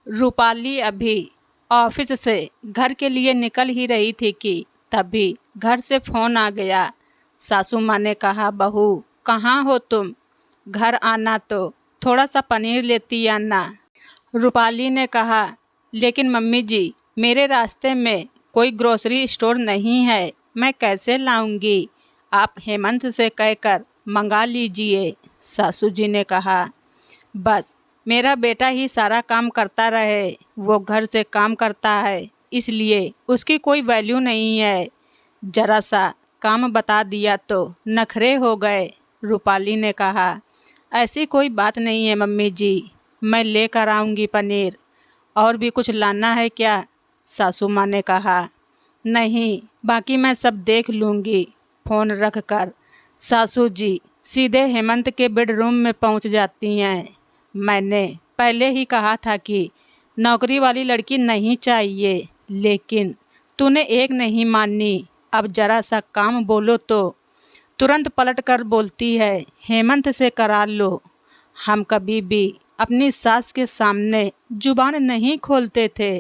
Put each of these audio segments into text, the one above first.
रूपाली अभी ऑफिस से घर के लिए निकल ही रही थी कि तभी घर से फ़ोन आ गया। सासू माँ ने कहा, बहू कहाँ हो तुम? घर आना तो थोड़ा सा पनीर लेती आना। रूपाली ने कहा, लेकिन मम्मी जी मेरे रास्ते में कोई ग्रोसरी स्टोर नहीं है, मैं कैसे लाऊंगी? आप हेमंत से कहकर मंगा लीजिए। सासू जी ने कहा, बस मेरा बेटा ही सारा काम करता रहे, वो घर से काम करता है इसलिए उसकी कोई वैल्यू नहीं है। जरा सा काम बता दिया तो नखरे हो गए। रूपाली ने कहा, ऐसी कोई बात नहीं है मम्मी जी, मैं लेकर आऊँगी पनीर। और भी कुछ लाना है क्या? सासू माँ ने कहा, नहीं बाकी मैं सब देख लूँगी। फ़ोन रख कर सासू जी सीधे हेमंत के बेडरूम में पहुँच जाती हैं। मैंने पहले ही कहा था कि नौकरी वाली लड़की नहीं चाहिए, लेकिन तूने एक नहीं मानी। अब जरा सा काम बोलो तो तुरंत पलट कर बोलती है, हेमंत से करा लो। हम कभी भी अपनी सास के सामने जुबान नहीं खोलते थे।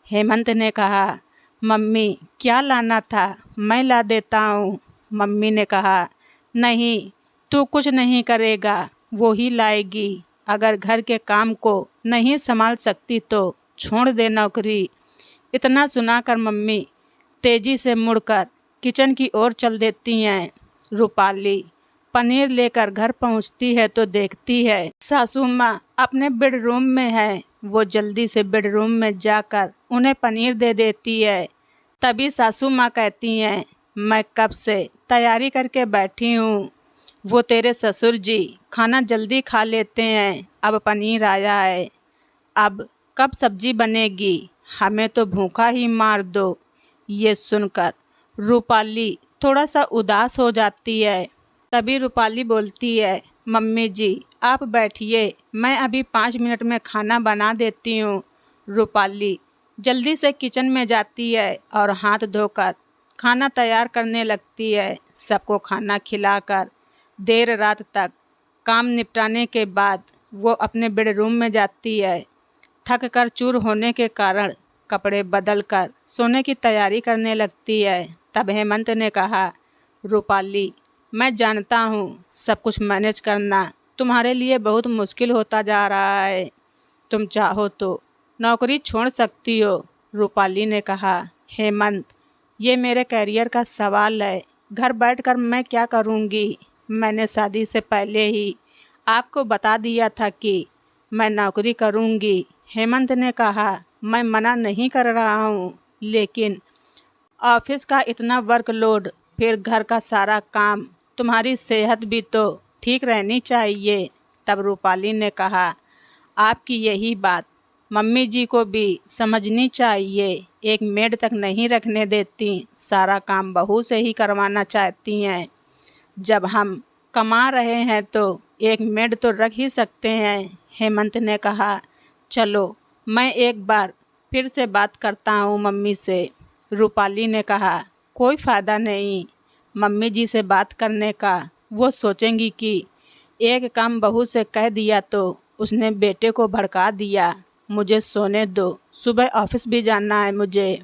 हेमंत ने कहा, मम्मी क्या लाना था, मैं ला देता हूँ। मम्मी ने कहा, नहीं तू कुछ नहीं करेगा, वो ही लाएगी। अगर घर के काम को नहीं संभाल सकती तो छोड़ दे नौकरी। इतना सुनाकर मम्मी तेजी से मुड़कर किचन की ओर चल देती हैं। रूपाली पनीर लेकर घर पहुंचती है तो देखती है सासू माँ अपने बेडरूम में है। वो जल्दी से बेडरूम में जाकर उन्हें पनीर दे देती है। तभी सासू माँ कहती हैं, मैं कब से तैयारी करके बैठी हूँ, वो तेरे ससुर जी खाना जल्दी खा लेते हैं, अब पनीर आया है, अब कब सब्जी बनेगी, हमें तो भूखा ही मार दो। ये सुनकर रूपाली थोड़ा सा उदास हो जाती है। तभी रूपाली बोलती है, मम्मी जी आप बैठिए, मैं अभी 5 मिनट में खाना बना देती हूँ। रूपाली जल्दी से किचन में जाती है और हाथ धोकर खाना तैयार करने लगती है। सबको खाना खिलाकर देर रात तक काम निपटाने के बाद वो अपने बेडरूम में जाती है। थक कर चूर होने के कारण कपड़े बदलकर सोने की तैयारी करने लगती है। तब हेमंत ने कहा, रूपाली मैं जानता हूँ सब कुछ मैनेज करना तुम्हारे लिए बहुत मुश्किल होता जा रहा है, तुम चाहो तो नौकरी छोड़ सकती हो। रूपाली ने कहा, हेमंत ये मेरे करियर का सवाल है, घर बैठकर मैं क्या करूँगी? मैंने शादी से पहले ही आपको बता दिया था कि मैं नौकरी करूँगी। हेमंत ने कहा, मैं मना नहीं कर रहा हूँ, लेकिन ऑफिस का इतना वर्कलोड, फिर घर का सारा काम, तुम्हारी सेहत भी तो ठीक रहनी चाहिए। तब रूपाली ने कहा, आपकी यही बात मम्मी जी को भी समझनी चाहिए, एक मेड तक नहीं रखने देती, सारा काम बहू से ही करवाना चाहती हैं। जब हम कमा रहे हैं तो एक मेड तो रख ही सकते हैं। हेमंत ने कहा, चलो मैं एक बार फिर से बात करता हूँ मम्मी से। रूपाली ने कहा, कोई फ़ायदा नहीं मम्मी जी से बात करने का, वो सोचेंगी कि एक काम बहू से कह दिया तो उसने बेटे को भड़का दिया। मुझे सोने दो, सुबह ऑफिस भी जाना है मुझे।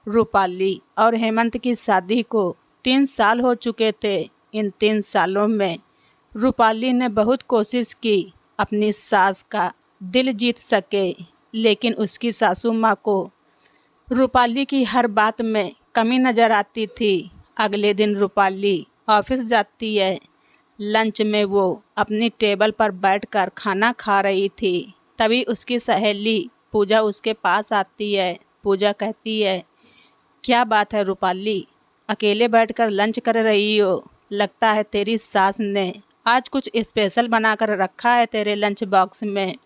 रूपाली और हेमंत की शादी को 3 साल हो चुके थे। इन 3 सालों में रूपाली ने बहुत कोशिश की अपनी सास का दिल जीत सके, लेकिन उसकी सासू माँ को रूपाली की हर बात में कमी नज़र आती थी। अगले दिन रूपाली ऑफिस जाती है। लंच में वो अपनी टेबल पर बैठकर खाना खा रही थी। तभी उसकी सहेली पूजा उसके पास आती है। पूजा कहती है, क्या बात है रूपाली, अकेले बैठकर लंच कर रही हो? लगता है तेरी सास ने आज कुछ स्पेशल बनाकर रखा है तेरे लंच बॉक्स में।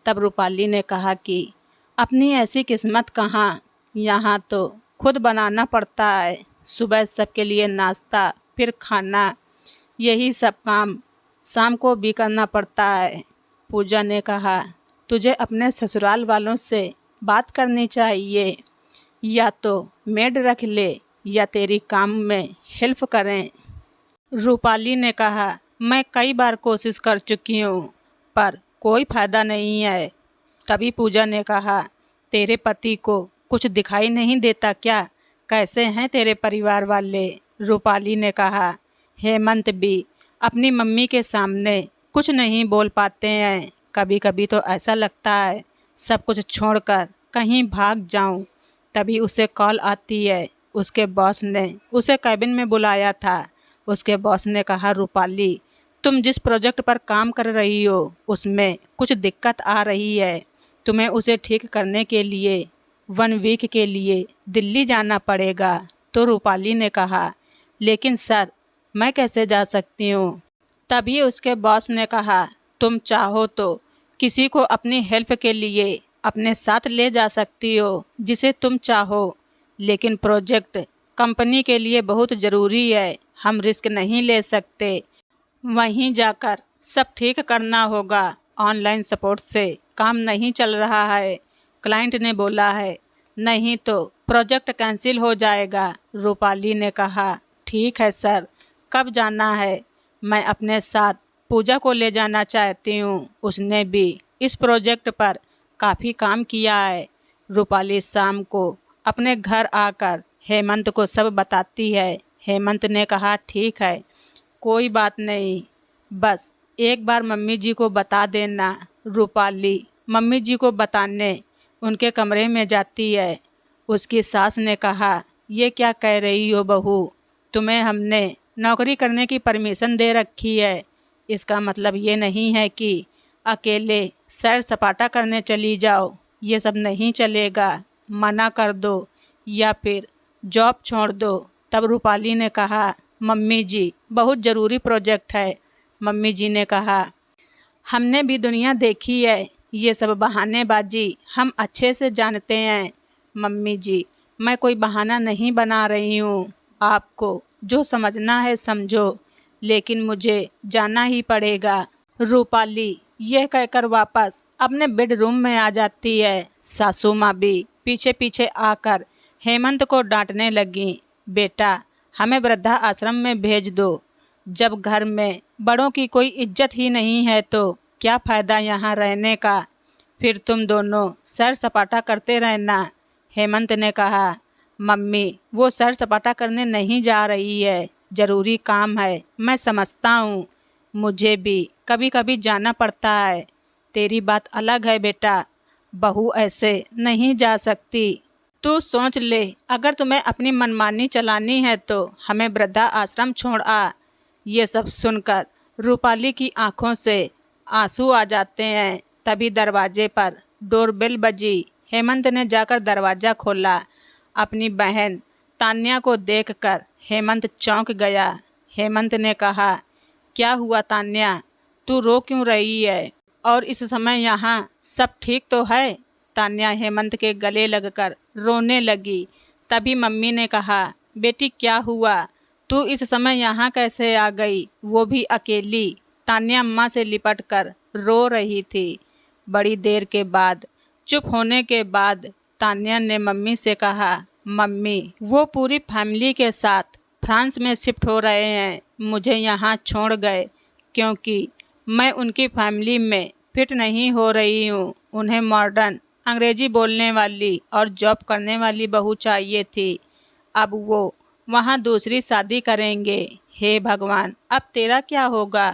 तब रूपाली ने कहा कि अपनी ऐसी किस्मत कहाँ, यहाँ तो खुद बनाना पड़ता है, सुबह सबके लिए नाश्ता फिर खाना, यही सब काम शाम को भी करना पड़ता है। पूजा ने कहा, तुझे अपने ससुराल वालों से बात करनी चाहिए, या तो मेड रख ले या तेरी काम में हेल्प करें। रूपाली ने कहा, मैं कई बार कोशिश कर चुकी हूँ पर कोई फ़ायदा नहीं है। तभी पूजा ने कहा, तेरे पति को कुछ दिखाई नहीं देता क्या? कैसे हैं तेरे परिवार वाले? रूपाली ने कहा, हेमंत भी अपनी मम्मी के सामने कुछ नहीं बोल पाते हैं। कभी कभी तो ऐसा लगता है सब कुछ छोड़कर कहीं भाग जाऊं। तभी उसे कॉल आती है। उसके बॉस ने उसे कैबिन में बुलाया था। उसके बॉस ने कहा, रूपाली, तुम जिस प्रोजेक्ट पर काम कर रही हो उसमें कुछ दिक्कत आ रही है। तुम्हें उसे ठीक करने के लिए 1 वीक के लिए दिल्ली जाना पड़ेगा। तो रूपाली ने कहा, लेकिन सर, मैं कैसे जा सकती हूँ? तभी उसके बॉस ने कहा, तुम चाहो तो किसी को अपनी हेल्प के लिए अपने साथ ले जा सकती हो, जिसे तुम चाहो, लेकिन प्रोजेक्ट कंपनी के लिए बहुत ज़रूरी है। हम रिस्क नहीं ले सकते। वहीं जाकर सब ठीक करना होगा। ऑनलाइन सपोर्ट से काम नहीं चल रहा है, क्लाइंट ने बोला है। नहीं तो प्रोजेक्ट कैंसिल हो जाएगा। रूपाली ने कहा, ठीक है सर, कब जाना है? मैं अपने साथ पूजा को ले जाना चाहती हूँ। उसने भी इस प्रोजेक्ट पर काफ़ी काम किया है। रूपाली शाम को अपने घर आकर हेमंत को सब बताती है। हेमंत ने कहा, ठीक है, कोई बात नहीं, बस एक बार मम्मी जी को बता देना। रूपाली मम्मी जी को बताने उनके कमरे में जाती है। उसकी सास ने कहा, ये क्या कह रही हो बहू? तुम्हें हमने नौकरी करने की परमिशन दे रखी है। इसका मतलब ये नहीं है कि अकेले सैर सपाटा करने चली जाओ। ये सब नहीं चलेगा, मना कर दो या फिर जॉब छोड़ दो। तब रूपाली ने कहा, मम्मी जी, बहुत ज़रूरी प्रोजेक्ट है। मम्मी जी ने कहा, हमने भी दुनिया देखी है, ये सब बहानेबाजी हम अच्छे से जानते हैं। मम्मी जी, मैं कोई बहाना नहीं बना रही हूँ। आपको जो समझना है समझो, लेकिन मुझे जाना ही पड़ेगा। रूपाली यह कहकर वापस अपने बेडरूम में आ जाती है। सासू माँ भी पीछे पीछे आकर हेमंत को डांटने लगी, बेटा, हमें वृद्धा आश्रम में भेज दो। जब घर में बड़ों की कोई इज्जत ही नहीं है तो क्या फ़ायदा यहाँ रहने का? फिर तुम दोनों सैर सपाटा करते रहना। हेमंत ने कहा, मम्मी, वो सैर सपाटा करने नहीं जा रही है, ज़रूरी काम है, मैं समझता हूँ। मुझे भी कभी कभी जाना पड़ता है। तेरी बात अलग है बेटा, बहू ऐसे नहीं जा सकती। तू सोच ले, अगर तुम्हें अपनी मनमानी चलानी है तो हमें वृद्धा आश्रम छोड़ आ। ये सब सुनकर रूपाली की आंखों से आंसू आ जाते हैं। तभी दरवाजे पर डोरबेल बजी। हेमंत ने जाकर दरवाज़ा खोला। अपनी बहन तान्या को देखकर हेमंत चौंक गया। हेमंत ने कहा, क्या हुआ तान्या, तू रो क्यों रही है? और इस समय यहाँ सब ठीक तो है? तान्या हेमंत के गले लगकर रोने लगी। तभी मम्मी ने कहा, बेटी क्या हुआ? तू इस समय यहाँ कैसे आ गई, वो भी अकेली? तान्या अम्मा से लिपटकर रो रही थी। बड़ी देर के बाद, चुप होने के बाद, तान्या ने मम्मी से कहा, मम्मी, वो पूरी फैमिली के साथ फ्रांस में शिफ्ट हो रहे हैं। मुझे यहाँ छोड़ गए क्योंकि मैं उनकी फैमिली में फिट नहीं हो रही हूँ। उन्हें मॉडर्न अंग्रेजी बोलने वाली और जॉब करने वाली बहू चाहिए थी। अब वो वहाँ दूसरी शादी करेंगे। हे भगवान, अब तेरा क्या होगा?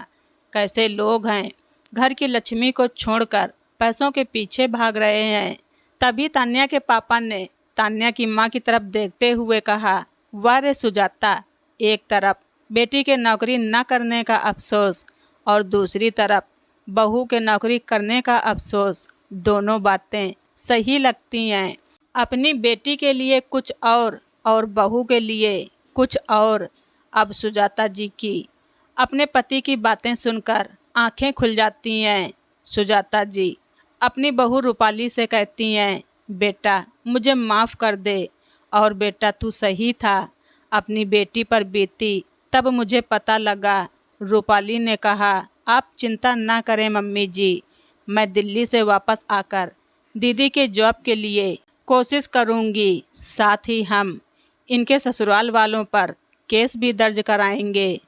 कैसे लोग हैं, घर की लक्ष्मी को छोड़कर पैसों के पीछे भाग रहे हैं। तभी तान्या के पापा ने तान्या की माँ की तरफ देखते हुए कहा, वाह रे सुजाता, एक तरफ बेटी के नौकरी न करने का अफसोस और दूसरी तरफ बहू के नौकरी करने का अफसोस। दोनों बातें सही लगती हैं। अपनी बेटी के लिए कुछ और बहू के लिए कुछ और। अब सुजाता जी की अपने पति की बातें सुनकर आंखें खुल जाती हैं। सुजाता जी अपनी बहू रूपाली से कहती हैं, बेटा, मुझे माफ़ कर दे। और बेटा, तू सही था, अपनी बेटी पर बीती तब मुझे पता लगा। रूपाली ने कहा, आप चिंता ना करें मम्मी जी, मैं दिल्ली से वापस आकर दीदी के जॉब के लिए कोशिश करूंगी। साथ ही हम इनके ससुराल वालों पर केस भी दर्ज कराएंगे।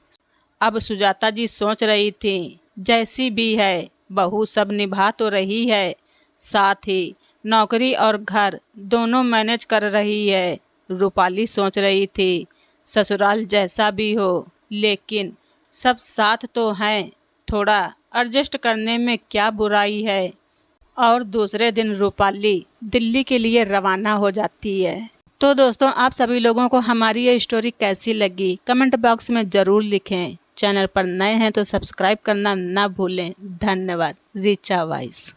अब सुजाता जी सोच रही थी, जैसी भी है बहू सब निभा तो रही है, साथ ही नौकरी और घर दोनों मैनेज कर रही है। रूपाली सोच रही थी, ससुराल जैसा भी हो लेकिन सब साथ तो हैं, थोड़ा एडजस्ट करने में क्या बुराई है। और दूसरे दिन रूपाली दिल्ली के लिए रवाना हो जाती है। तो दोस्तों, आप सभी लोगों को हमारी ये स्टोरी कैसी लगी कमेंट बॉक्स में ज़रूर लिखें। चैनल पर नए हैं तो सब्सक्राइब करना ना भूलें। धन्यवाद। रिचा वॉइस।